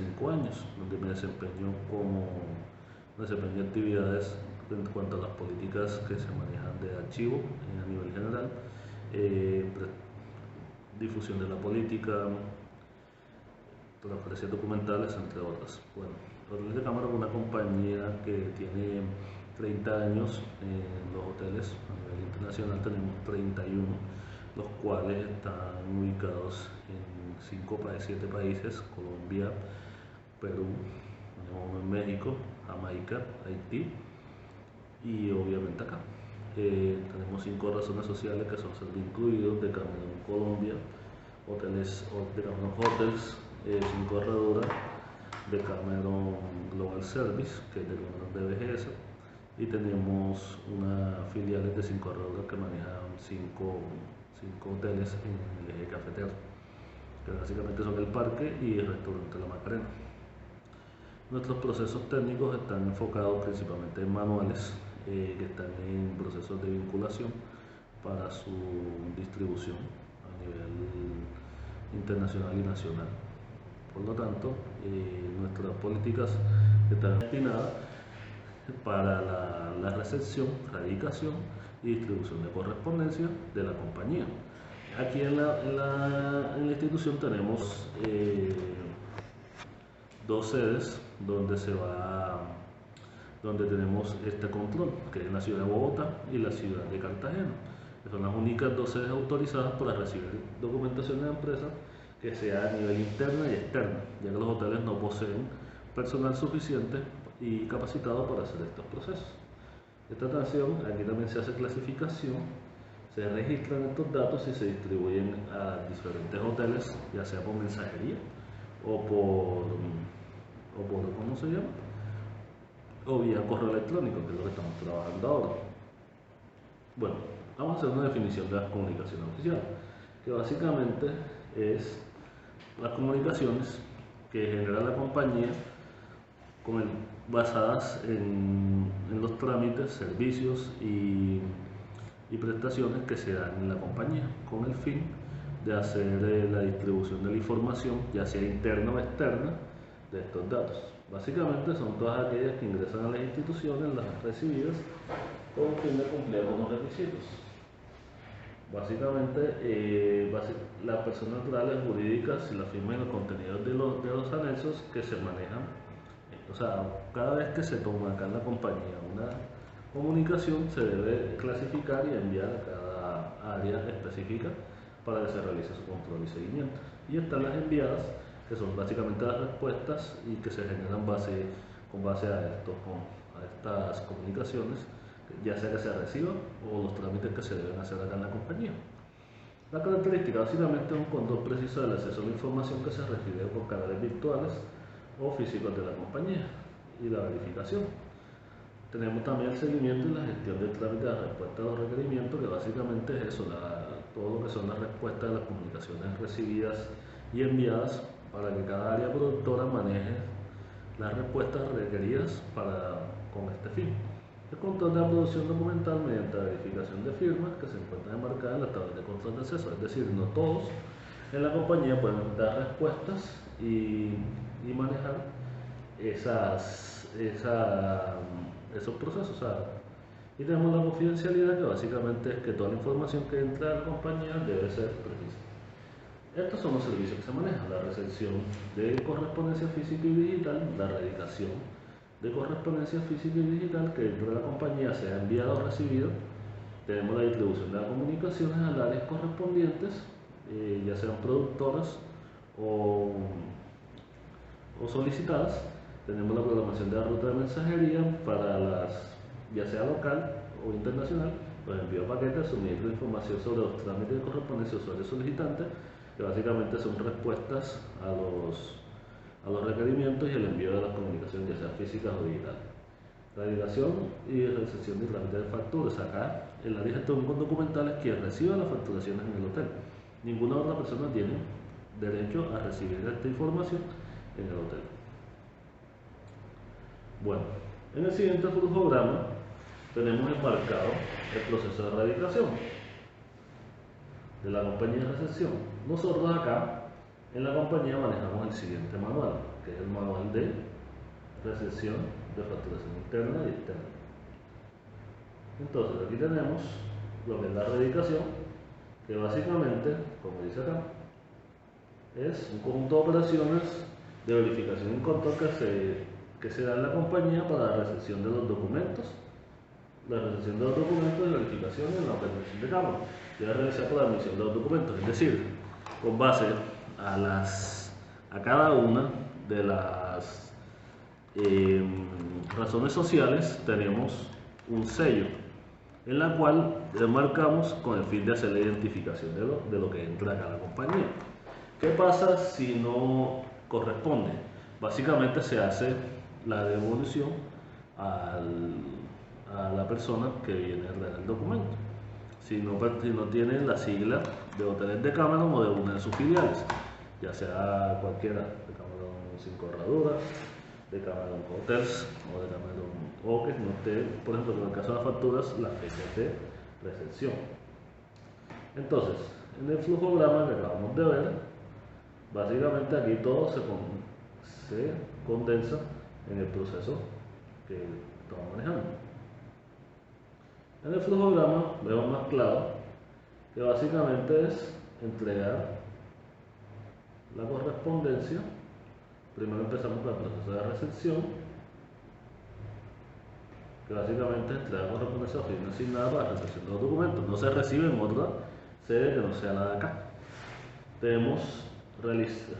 5 años, donde me desempeño actividades en cuanto a las políticas que se manejan de archivo a nivel general, difusión de la política, transferencias documentales, entre otras. Bueno, Hoteles de Cámara es una compañía que tiene 30 años en los hoteles. A nivel internacional tenemos 31, los cuales están ubicados en 7 países: Colombia, Perú, tenemos uno en México, Jamaica, Haití y obviamente acá. Tenemos 5 razones sociales que son Servir Incluidos, de Cameron Colombia, hoteles de Cameron Hotels, 5 Herradura, de Cameron Global Service, que es de Cameron DBGS, y tenemos una filial de 5 Herradura que manejan 5 hoteles en el eje cafetero, que básicamente son el Parque y el restaurante La Macarena. Nuestros procesos técnicos están enfocados principalmente en manuales, que están en procesos de vinculación para su distribución a nivel internacional y nacional. Por lo tanto, nuestras políticas están destinadas para la recepción, radicación y distribución de correspondencia de la compañía. Aquí en la institución tenemos 2 sedes donde tenemos este control, que es la ciudad de Bogotá y la ciudad de Cartagena, que son las únicas 2 sedes autorizadas para recibir documentación de la empresa que sea a nivel interno y externo, ya que los hoteles no poseen personal suficiente y capacitado para hacer estos procesos. Esta atención, aquí también se hace clasificación, se registran estos datos y se distribuyen a diferentes hoteles, ya sea por mensajería o por ¿cómo se llama? O vía correo electrónico, que es lo que estamos trabajando ahora. Bueno, vamos a hacer una definición de las comunicaciones oficiales, que básicamente es las comunicaciones que genera la compañía basadas en los trámites, servicios y prestaciones que se dan en la compañía, con el fin de hacer la distribución de la información, ya sea interna o externa, de estos datos. Básicamente son todas aquellas que ingresan a las instituciones, las recibidas, con el fin de cumplir algunos requisitos. Básicamente, las personas naturales, jurídicas y la firma y los contenidos de los anexos que se manejan. O sea, cada vez que se toma acá en la compañía una comunicación, se debe clasificar y enviar a cada área específica para que se realice su control y seguimiento. Y están las enviadas, que son básicamente las respuestas y que se generan con base a estas comunicaciones, ya sea que se reciban o los trámites que se deben hacer acá en la compañía. La característica básicamente es un control preciso del acceso a la información que se recibe por canales virtuales o físicos de la compañía, y la verificación. Tenemos también el seguimiento y la gestión del trámite de respuesta a los requerimientos, que básicamente es eso, todo lo que son las respuestas de las comunicaciones recibidas y enviadas, para que cada área productora maneje las respuestas requeridas con este fin. El control de la producción documental mediante la verificación de firmas que se encuentran enmarcadas en la tabla de control de acceso, es decir, no todos en la compañía pueden dar respuestas y manejar esos procesos. Y tenemos la confidencialidad, que básicamente es que toda la información que entra a la compañía debe ser precisa. Estos son los servicios que se manejan: la recepción de correspondencia física y digital, la radicación de correspondencia física y digital que dentro de la compañía sea enviada o recibida. Tenemos la distribución de las comunicaciones a las áreas correspondientes, ya sean productoras o solicitadas. Tenemos la programación de la ruta de mensajería para ya sea local o internacional, los envíos de paquetes, suministro de información sobre los trámites de correspondencia de usuarios solicitantes, que básicamente son respuestas a los requerimientos, y el envío de las comunicaciones, ya sea físicas o digitales. Radicación y recepción de trámites de facturas. Acá el área de gestión documental es quien recibe las facturaciones en el hotel. Ninguna otra persona tiene derecho a recibir esta información en el hotel. Bueno, en el siguiente flujograma tenemos enmarcado el proceso de radicación de la compañía de recepción. Nosotros acá en la compañía manejamos el siguiente manual. que es el manual de recepción de facturación interna y externa. Entonces aquí tenemos lo que es la radicación, que básicamente, como dice acá, es un conjunto de operaciones de verificación y control que se da en la compañía para la recepción de los documentos. La recepción de los documentos y verificación en la organización de cámara debe realizar por la emisión de los documentos, es decir, con base a cada una de las razones sociales tenemos un sello en la cual marcamos con el fin de hacer la identificación de lo que entra acá a la compañía. ¿Qué pasa si no corresponde? Básicamente se hace la devolución a la persona que viene a traer el documento. Si no tiene la sigla de Hoteles de Cameron o de una de sus filiales, ya sea cualquiera, de Cameron Cinco Herraduras, de Cameron Hotels o de Cameron, o que no esté, por ejemplo, en el caso de las facturas, las fechas de recepción. Entonces, en el flujograma que acabamos de ver, básicamente aquí todo se condensa en el proceso que estamos manejando. En el flujograma vemos más claro que básicamente es entregar la correspondencia. Primero empezamos con el proceso de recepción, que básicamente es entregar correspondencia a oficina asignada para la recepción de los documentos. No se recibe en otra sede que no sea la de acá. Debemos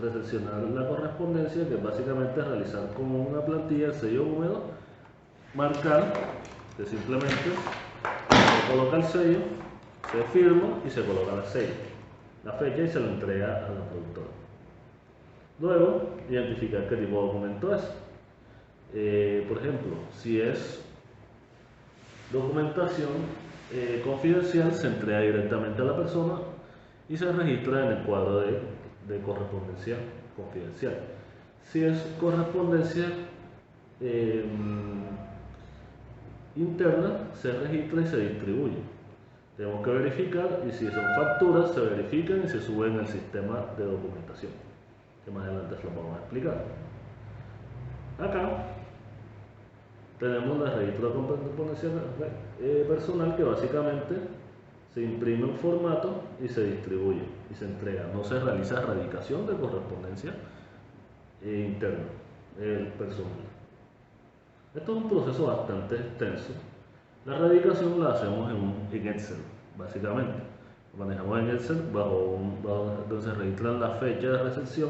recepcionar la correspondencia, que básicamente es realizar como una plantilla el sello húmedo, marcar, que simplemente se coloca el sello, se firma y se coloca el sello, la fecha, y se lo entrega a la productora. Luego, identificar qué tipo de documento es. Por ejemplo, si es documentación confidencial, se entrega directamente a la persona y se registra en el cuadro de correspondencia confidencial. Si es correspondencia interna, se registra y se distribuye. Tenemos que verificar, y si son facturas, se verifican y se suben al sistema de documentación, que más adelante se lo vamos a explicar. Acá tenemos el registro de correspondencia personal, que básicamente se imprime un formato y se distribuye y se entrega. No se realiza erradicación de correspondencia interna, personal. Esto es un proceso bastante extenso. La erradicación la hacemos en Excel, básicamente. Lo manejamos en Excel donde se registran las fechas de recepción,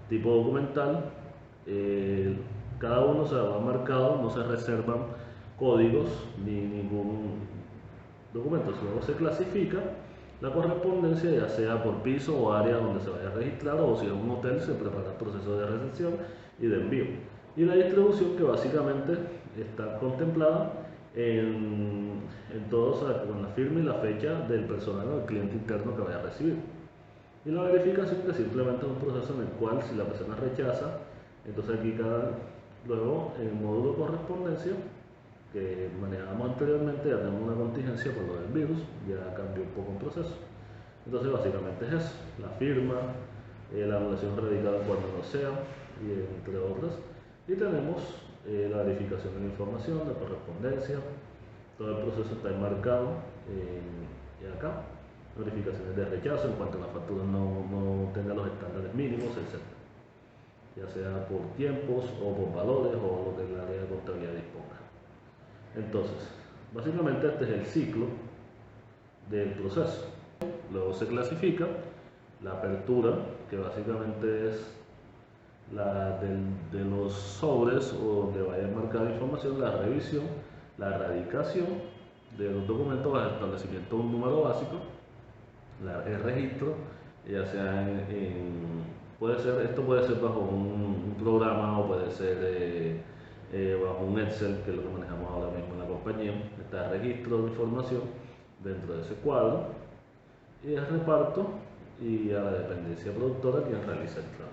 tipo documental. Cada uno se va marcado, no se reservan códigos ni ningún documento. Luego se clasifica la correspondencia, ya sea por piso o área donde se vaya a registrar, o si es un hotel, se prepara el proceso de recepción y de envío. Y la distribución, que básicamente está contemplada en todo, o sea, con la firma y la fecha del personal o del cliente interno que vaya a recibir. Y la verificación, que simplemente es un proceso en el cual, si la persona rechaza, entonces aquí luego en el módulo correspondencia que manejábamos anteriormente, ya tenemos una contingencia por lo del virus, ya cambió un poco el proceso. Entonces básicamente es eso: la firma, la anulación radicada cuando no sea, y entre otras. Y tenemos la verificación de la información, la correspondencia, todo el proceso está enmarcado y acá, verificaciones de rechazo en cuanto a la factura no tenga los estándares mínimos, etc. Ya sea por tiempos o por valores o lo que el área de contabilidad disponga. Entonces, básicamente este es el ciclo del proceso. Luego se clasifica la apertura, que básicamente es la de los sobres o donde vaya marcada información, la revisión, la erradicación de los documentos bajo el establecimiento de un número básico, el registro, ya sea esto puede ser bajo un programa o puede ser bajo un Excel, que es lo que manejamos ahora mismo en la compañía. Está el registro de información dentro de ese cuadro, y el reparto, y a la dependencia productora quien realiza el trabajo.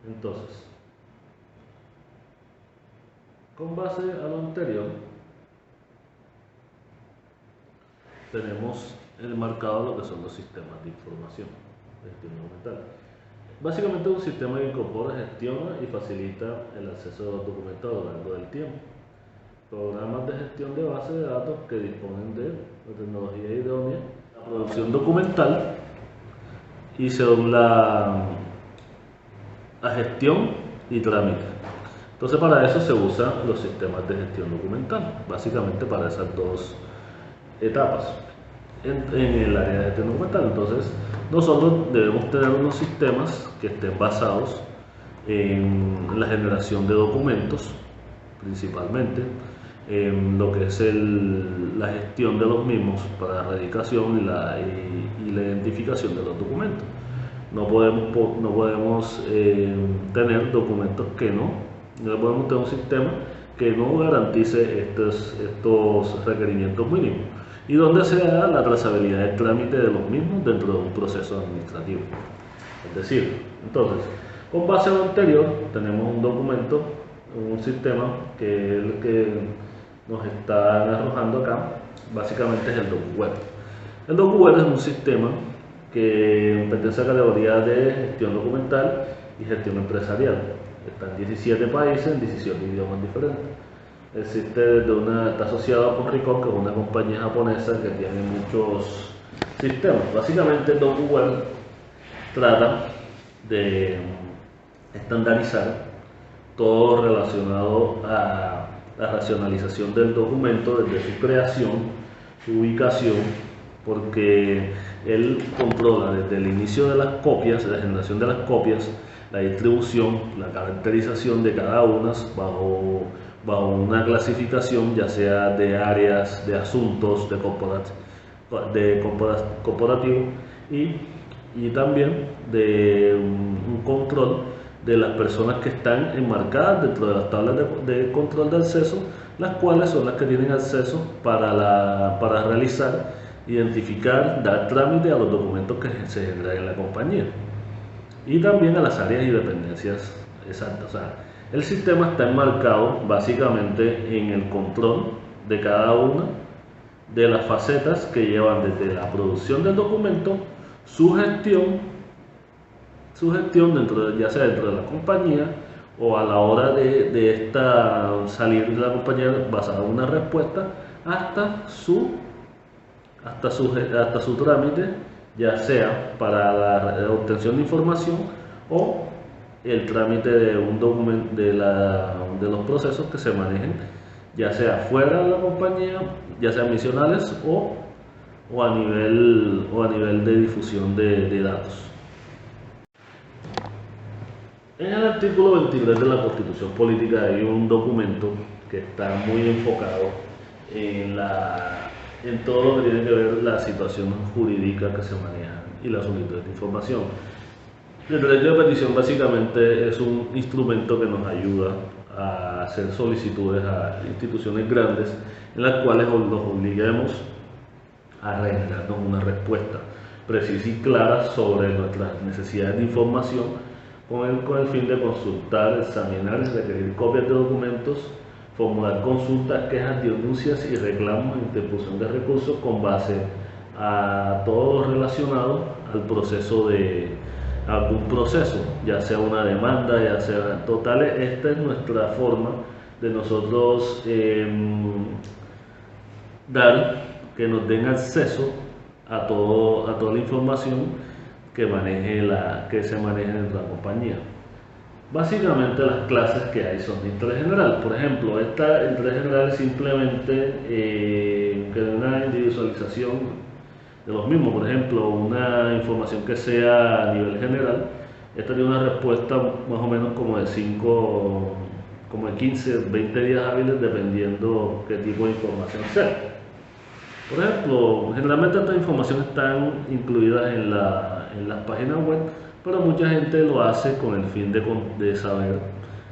Entonces, con base a lo anterior, tenemos enmarcado lo que son los sistemas de información de gestión documental. Básicamente es un sistema que incorpora, gestiona y facilita el acceso a los documentos a lo largo del tiempo. Programas de gestión de bases de datos que disponen de la tecnología idónea, la producción documental y según la gestión y trámite. Entonces para eso se usan los sistemas de gestión documental, básicamente para esas dos etapas en el área de gestión documental. Entonces nosotros debemos tener unos sistemas que estén basados en la generación de documentos principalmente, en lo que es la gestión de los mismos para la erradicación y la identificación de los documentos. No podemos tener documentos que no podemos tener un sistema que no garantice estos requerimientos mínimos y donde se da la trazabilidad del trámite de los mismos dentro de un proceso administrativo. Es decir, entonces, con base en lo anterior, tenemos un documento, un sistema que es el que nos están arrojando acá, básicamente es el DocuWeb. El DocuWeb es un sistema que pertenece a la categoría de gestión documental y gestión empresarial. Está en 17 países, en 17 idiomas diferentes. Está asociado con Ricon, que es una compañía japonesa que tiene muchos sistemas. Básicamente el DocuWeb trata de estandarizar todo relacionado a la racionalización del documento desde su creación, su ubicación, porque él controla desde el inicio de las copias, la generación de las copias, la distribución, la caracterización de cada una bajo una clasificación, ya sea de áreas, de asuntos, de corporativo y también de un control de las personas que están enmarcadas dentro de las tablas de control de acceso, las cuales son las que tienen acceso para realizar, identificar, dar trámite a los documentos que se generan en la compañía y también a las áreas y dependencias exactas. O sea, el sistema está enmarcado básicamente en el control de cada una de las facetas que llevan desde la producción del documento, su gestión ya sea dentro de la compañía o a la hora de salir de la compañía basada en una respuesta hasta su trámite, ya sea para la obtención de información o el trámite de un documento de los procesos que se manejen, ya sea fuera de la compañía, ya sean misionales o a nivel de difusión de datos. En el artículo 23 de la Constitución Política hay un documento que está muy enfocado en todo lo que tiene que ver la situación jurídica que se maneja y la solicitud de información. El derecho de petición básicamente es un instrumento que nos ayuda a hacer solicitudes a instituciones grandes en las cuales nos obliguemos a generarnos una respuesta precisa y clara sobre nuestras necesidades de información con el fin de consultar, examinar y requerir copias de documentos, formular consultas, quejas, denuncias y reclamos e interposición de recursos con base a todo lo relacionado al proceso algún proceso, ya sea una demanda, ya sea totales. Esta es nuestra forma de nosotros que nos den acceso a toda la información que se maneje dentro de la compañía. Básicamente las clases que hay son de interés general. Por ejemplo, esta interés general es simplemente que de una individualización de los mismos. Por ejemplo, una información que sea a nivel general, esta tiene una respuesta más o menos como de 15, 20 días hábiles dependiendo qué tipo de información sea. Por ejemplo, generalmente esta información está incluida en las páginas web, pero mucha gente lo hace con el fin de saber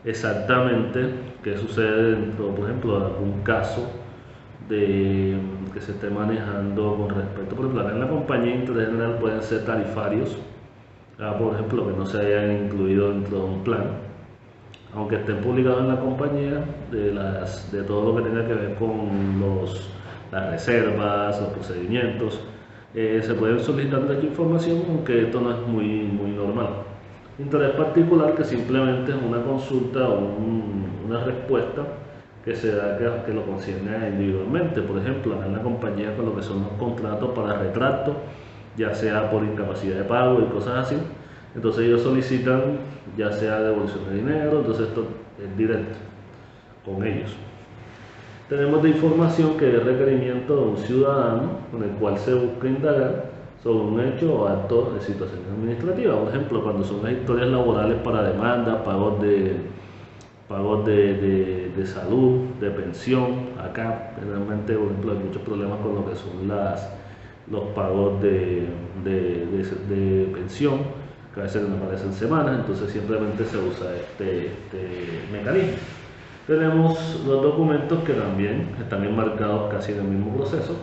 exactamente qué sucede dentro, por ejemplo, de algún caso que se esté manejando con respecto. Por ejemplo, en la compañía de interés general pueden ser tarifarios, por ejemplo, que no se hayan incluido dentro de un plan, aunque estén publicados en la compañía, de todo lo que tenga que ver con las reservas, los procedimientos. Se pueden solicitar de información, aunque esto no es muy normal. interés particular, que simplemente es una consulta o una respuesta que se da que lo concierne individualmente. Por ejemplo, acá en la compañía con lo que son los contratos para retrato, ya sea por incapacidad de pago y cosas así, entonces ellos solicitan ya sea devolución de dinero, entonces esto es directo con ellos. Tenemos de información que es requerimiento de un ciudadano con el cual se busca indagar sobre un hecho o acto de situación administrativa. Por ejemplo, cuando son las historias laborales para demanda, pagos de salud, de pensión. Acá realmente, por ejemplo, hay muchos problemas con lo que son los pagos de pensión, que a veces no aparecen semanas, entonces simplemente se usa este mecanismo. Tenemos los documentos que también están enmarcados casi en el mismo proceso,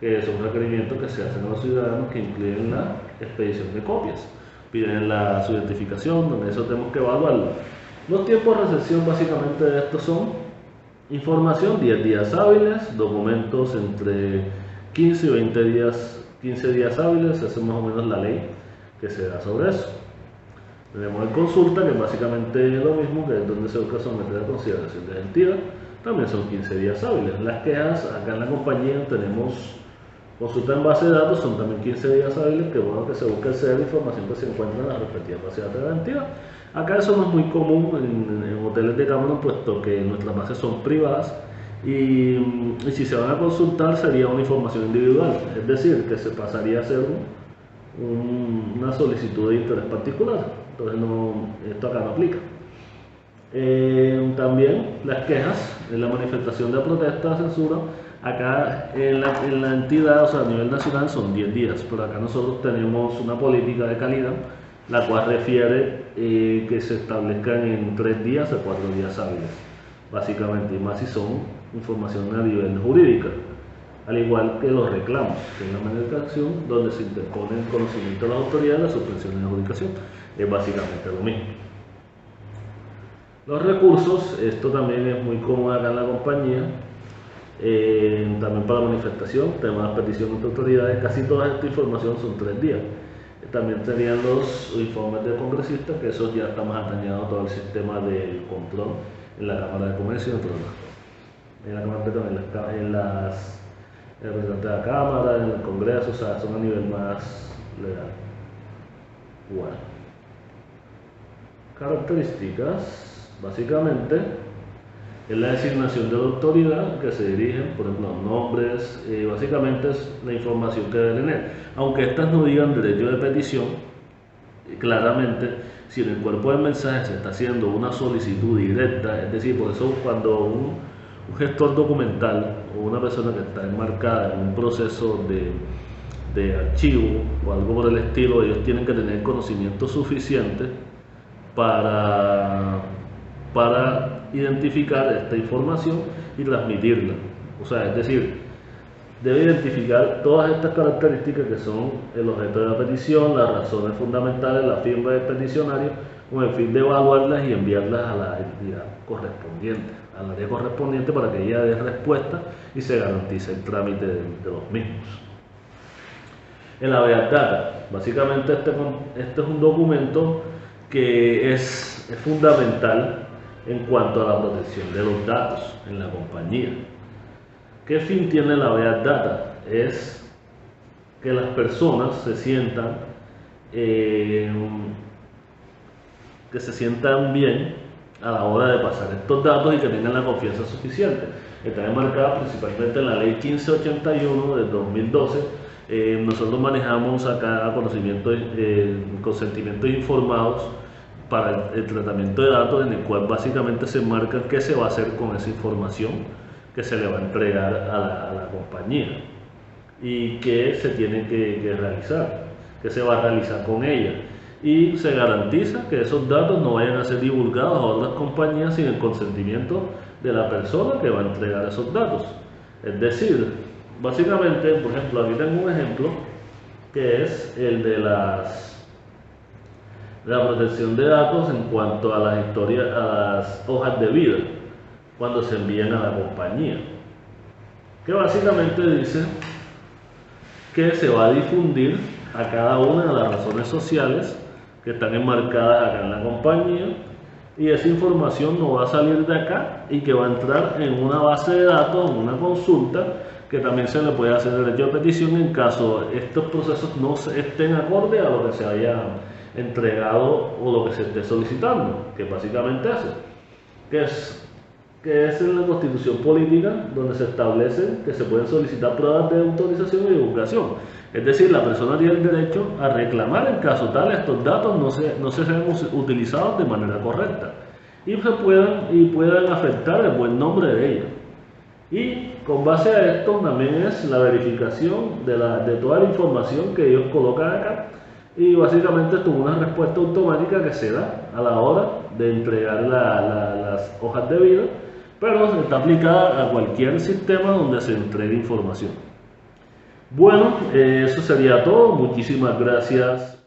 que son requerimientos que se hacen a los ciudadanos, que incluyen la expedición de copias. Piden su identificación, donde eso tenemos que evaluarlo. Los tiempos de recepción básicamente de estos son información 10 días hábiles, documentos entre 15 y 20 días, 15 días hábiles, esa es más o menos la ley que se da sobre eso. Tenemos el consulta, que básicamente es lo mismo, que es donde se busca someter a consideración de identidad, también son 15 días hábiles. Las quejas, acá en la compañía tenemos consulta en base de datos, son también 15 días hábiles, que bueno, que se busca acceder a la información que se encuentra en la respectiva base de datos de la entidad. Acá eso no es muy común en hoteles de Cameron, puesto que nuestras bases son privadas y si se van a consultar sería una información individual, es decir, que se pasaría a ser una solicitud de interés particular. Entonces esto acá no aplica. También las quejas, en la manifestación de protesta, censura, acá en la entidad, o sea, a nivel nacional son 10 días, pero acá nosotros tenemos una política de calidad, la cual refiere que se establezcan en 3 días a 4 días hábiles, básicamente, y más si son información a nivel jurídica, al igual que los reclamos, que es la manifestación donde se interpone el conocimiento de las autoridades la suspensión de la adjudicación, es básicamente lo mismo. Los recursos, esto también es muy común acá en la compañía, también para manifestación, temas de petición de autoridades, casi toda esta información son 3 días. También tenían los informes de congresistas, que eso ya está más atañado a todo el sistema del control en la Cámara de Comercio, en la Cámara, perdón, en las representantes de la Cámara, en el Congreso, o sea, son a nivel más legal. Bueno, características, básicamente, es la designación de la autoridad que se dirigen, por ejemplo, nombres, básicamente es la información que debe tener. Aunque estas no digan derecho de petición, claramente, si en el cuerpo del mensaje se está haciendo una solicitud directa, es decir, por eso cuando un gestor documental o una persona que está enmarcada en un proceso de archivo o algo por el estilo, ellos tienen que tener conocimiento suficiente para identificar esta información y transmitirla. O sea, es decir, debe identificar todas estas características que son el objeto de la petición, las razones fundamentales, la firma del peticionario, con el fin de evaluarlas y enviarlas a la entidad correspondiente, al área correspondiente, para que ella dé respuesta y se garantice el trámite de los mismos. El habeas data, básicamente este es un documento que es fundamental en cuanto a la protección de los datos en la compañía. ¿Qué fin tiene la habeas data? Es que las personas se sientan bien a la hora de pasar estos datos y que tengan la confianza suficiente. Está enmarcada principalmente en la ley 1581 de 2012. Nosotros manejamos acá consentimientos informados para el tratamiento de datos, en el cual básicamente se enmarca qué se va a hacer con esa información que se le va a entregar a la compañía y qué se tiene que realizar, qué se va a realizar con ella, y se garantiza que esos datos no vayan a ser divulgados a otras compañías sin el consentimiento de la persona que va a entregar esos datos. Es decir, básicamente, por ejemplo, aquí tengo un ejemplo que es el de la protección de datos en cuanto a las hojas de vida cuando se envían a la compañía, que básicamente dice que se va a difundir a cada una de las razones sociales que están enmarcadas acá en la compañía, y esa información no va a salir de acá y que va a entrar en una base de datos, en una consulta, que también se le puede hacer derecho de petición en caso estos procesos no estén acorde a lo que se haya entregado o lo que se esté solicitando, que básicamente hace, que es en la Constitución Política donde se establece que se pueden solicitar pruebas de autorización y divulgación. Es decir, la persona tiene el derecho a reclamar en caso tal estos datos no se sean utilizados de manera correcta y puedan afectar el buen nombre de ella. Y con base a esto también es la verificación de toda la información que ellos colocan acá, y básicamente esto es una respuesta automática que se da a la hora de entregar las hojas de vida, pero está aplicada a cualquier sistema donde se entregue información. Bueno, eso sería todo. Muchísimas gracias.